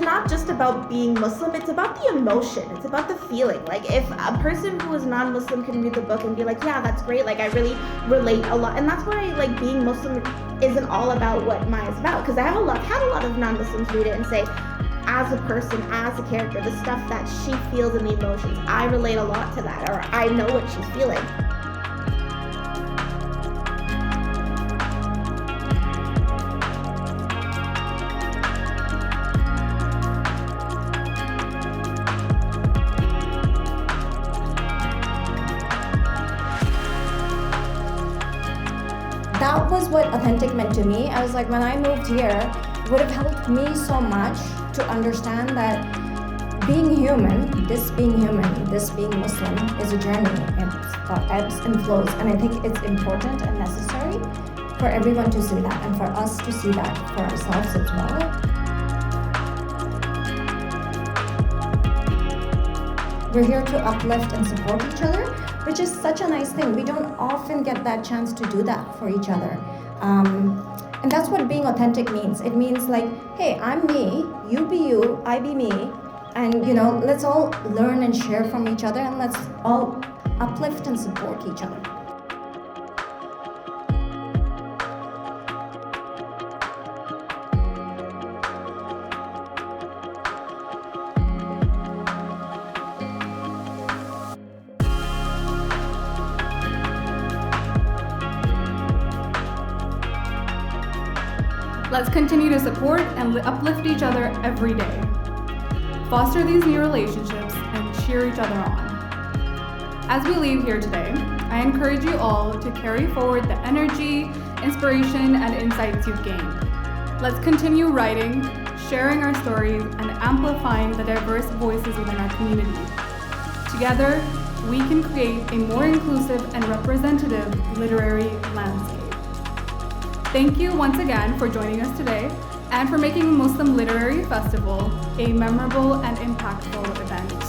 not just about being Muslim, it's about the emotion, it's about the feeling. Like if a person who is non-Muslim can read the book and be like, yeah, that's great, like I really relate a lot. And that's why like being Muslim isn't all about what Maya's about, because I have had a lot of non-Muslims read it and say, as a person, as a character, the stuff that she feels and the emotions, I relate a lot to that, or I know what she's feeling. That was what authentic meant to me. I was like, when I moved here, it would have helped me so much to understand that being human, this being Muslim is a journey. It's got ebbs and flows. And I think it's important and necessary for everyone to see that and for us to see that for ourselves as well. We're here to uplift and support each other, which is such a nice thing. We don't often get that chance to do that for each other. And that's what being authentic means. It means like, hey, I'm me, you be you, I be me, and let's all learn and share from each other, and let's all uplift and support each other. Let's continue to support and uplift each other every day. Foster these new relationships and cheer each other on. As we leave here today, I encourage you all to carry forward the energy, inspiration, and insights you've gained. Let's continue writing, sharing our stories, and amplifying the diverse voices within our community. Together, we can create a more inclusive and representative literary landscape. Thank you once again for joining us today and for making Muslim Literary Festival a memorable and impactful event.